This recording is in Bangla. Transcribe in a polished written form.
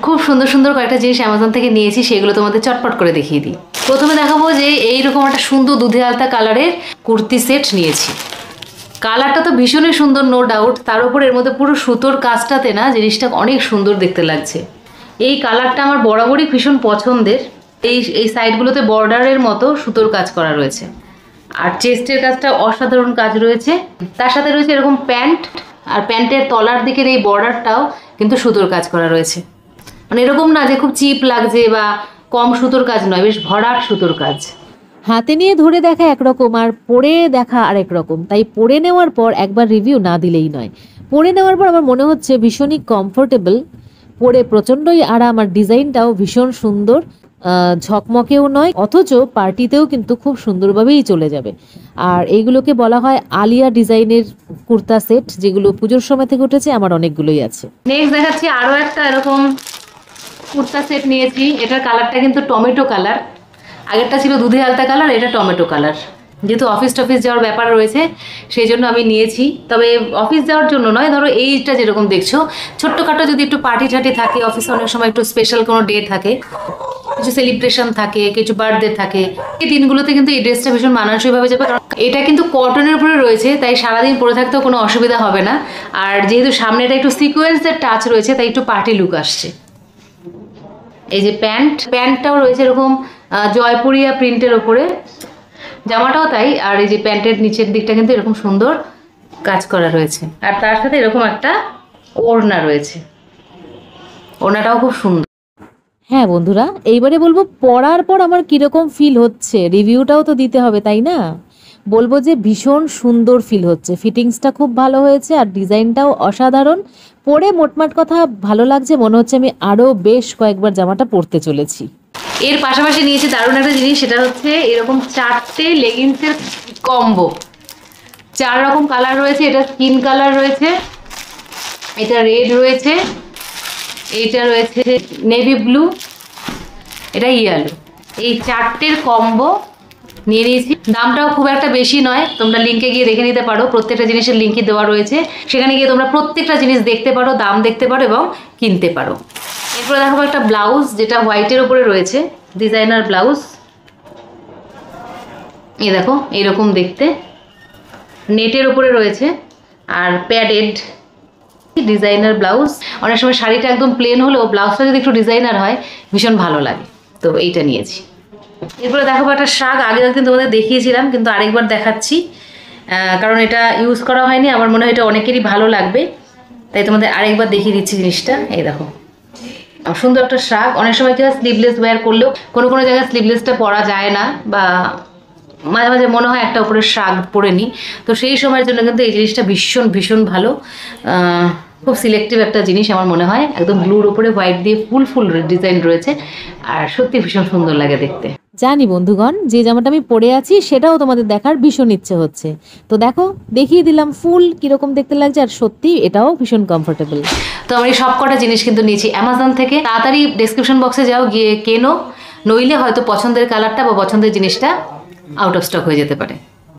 খুব সুন্দর সুন্দর কয়েকটা জিনিস অ্যামাজন থেকে নিয়েছি, সেগুলো তোমাদের চটপট করে দেখিয়ে দিই। প্রথমে দেখাবো যে এইরকম একটা সুন্দর দুধে আলতা কালারের কুর্তি সেট নিয়েছি। কালারটা তো ভীষণই সুন্দর, নো ডাউট। তার উপর এর মধ্যে পুরো সুতোর কাজটাতে না জিনিসটা অনেক সুন্দর দেখতে লাগছে। এই কালারটা আমার বরাবরই ভীষণ পছন্দের। এই সাইডগুলোতে বর্ডারের মতো সুতোর কাজ করা রয়েছে, আর চেস্টের কাজটা অসাধারণ কাজ রয়েছে। তার সাথে রয়েছে এরকম প্যান্ট, আর প্যান্টের তলার দিকের এই বর্ডারটাও কিন্তু সুতোর কাজ করা রয়েছে। মানে এরকম না যে খুব চিপ লাগছে বা কম সুতোর কাজ নয়, বেশ ভরাট সুতোর কাজ। হাতে নিয়ে ধরে দেখা একরকম আর পরে দেখা আরেক রকম, তাই পরে নেওয়ার পর একবার রিভিউ না দিলেই নয়। পরে নেওয়ার পর আমার মনে হচ্ছে ভীষণই কমফোর্টেবল, পরে প্রচণ্ডই আরাম, আর ডিজাইনটাও ভীষণ সুন্দর, ঝকমকেও নয়, অথচ পার্টিতেও কিন্তু খুব সুন্দরভাবেই চলে যাবে। আর এইগুলোকে বলা হয় আলিয়া ডিজাইনের কুর্তা সেট, যেগুলো পুজোর সময় থেকে উঠেছে, আমার অনেকগুলোই আছে। নেক্সট দেখাচ্ছি আরও একটা এরকম কুর্তা সেট নিয়েছি। এটার কালারটা কিন্তু টমেটো কালার, আগেরটা ছিল দুধে আলতা কালার, এটা টমেটো কালার। যেহেতু অফিস টফিস যাওয়ার ব্যাপার রয়েছে সেই জন্য আমি নিয়েছি। তবে অফিস যাওয়ার জন্য নয়, ধরো এইটা যেরকম দেখছো ছোট্টখাটো যদি একটু পার্টি ঠাটি থাকে, অফিসে অনেক সময় একটু স্পেশাল কোনো ডে থাকে, কিছু সেলিব্রেশন থাকে, কিছু বার্থডে থাকে, এই দিনগুলোতে কিন্তু এই ড্রেসটা ভীষণ মানানসইভাবে যাবে। কারণ এটা কিন্তু কটনের উপরে রয়েছে, তাই সারাদিন পরে থাকতেও কোনো অসুবিধা হবে না। আর যেহেতু সামনে এটা একটু সিকোয়েন্সের টাচ রয়েছে, তাই একটু পার্টি লুক আসছে। এই যে প্যান্টটাও রয়েছে এরকম জয়পুরিয়া প্রিন্টের ওপরে, জামাটাও তাই। আর এই যে প্যান্টের নিচের দিকটা কিন্তু এরকম সুন্দর কাজ করা রয়েছে, আর তার সাথে এরকম একটা ওড়না রয়েছে, ওড়নাটাও খুব সুন্দর। হ্যাঁ বন্ধুরা, এইবারে বলবো পরার পর আমার কিরকম ফিল হচ্ছে, রিভিউটাও তো দিতে হবে তাই না। বলবো যে ভীষণ সুন্দর ফিল হচ্ছে, ফিটিংসটা খুব ভালো হয়েছে, আর ডিজাইনটাও অসাধারণ। পরে মোটমাট কথা ভালো লাগছে, মনে হচ্ছে আমি আরও বেশ কয়েকবার জামাটা পরতে চলেছি। এর পাশাপাশি নিয়েছি দারুণ একটা জিনিস, সেটা হচ্ছে এরকম 4টে লেগিংসের কম্বো। 4 রকম কালার রয়েছে, এটা স্কিন কালার রয়েছে, এটা রেড রয়েছে, এইটা রয়েছে নেভি ব্লু, এটা ইয়েলো। এই 4টের কম্বো নিয়ে নিয়েছি। দামটাও খুব একটা বেশি নয়, তোমরা লিঙ্কে গিয়ে দেখে নিতে পারো, প্রত্যেকটা জিনিসের লিঙ্কই দেওয়া রয়েছে, সেখানে গিয়ে তোমরা প্রত্যেকটা জিনিস দেখতে পারো, দাম দেখতে পারো এবং কিনতে পারো। এরপরে দেখাবো একটা ব্লাউজ, যেটা হোয়াইটের ওপরে রয়েছে, ডিজাইনার ব্লাউজ। এই দেখো এইরকম দেখতে, নেটের ওপরে রয়েছে আর প্যাডেড ডিজাইনার ব্লাউজ। অনেক সময় শাড়িটা একদম প্লেন হলেও ব্লাউজটা যদি একটু ডিজাইনার হয় ভীষণ ভালো লাগে, তো এইটা নিয়েছি। এরপরে দেখাবো একটা শাক, আগে একদিন তোমাদের দেখিয়েছিলাম কিন্তু আরেকবার দেখাচ্ছি, কারণ এটা ইউজ করা হয়নি, আমার মনে হয় এটা অনেকেরই ভালো লাগবে, তাই তোমাদের আরেকবার দেখিয়ে দিচ্ছি জিনিসটা। এই দেখো সুন্দর একটা শাক। অনেক সময় কি হয় স্লিভলেস ওয়্যার করলেও কোনো কোনো জায়গায় স্লিভলেসটা পরা যায় না, বা মাঝে মাঝে মনে হয় একটা উপরে শাক পরে নিই, তো সেই সময়ের জন্য কিন্তু এই জিনিসটা ভীষণ ভীষণ ভালো। খুব সিলেক্টিভ একটা জিনিস আমার মনে হয়, একদম ব্লুর উপরে হোয়াইট দিয়ে ফুল ফুল ডিজাইন রয়েছে, আর সত্যি ভীষণ সুন্দর লাগে দেখতে। জানি বন্ধুগণ, যে জামাটা আমি পরে আছি সেটাও তোমাদের দেখার ভীষণ ইচ্ছে হচ্ছে, তো দেখো দেখিয়ে দিলাম ফুল কিরকম দেখতে লাগছে, আর সত্যি এটাও ভীষণ কমফোর্টেবল। তো আমি সব কটা জিনিস কিন্তু নিয়েছি অ্যামাজন থেকে। তাড়াতাড়ি ডেসক্রিপশন বক্সে যাও, গিয়ে কেনো, নইলে হয়তো পছন্দের কালারটা বা পছন্দের জিনিসটা আউট অফ স্টক হয়ে যেতে পারে।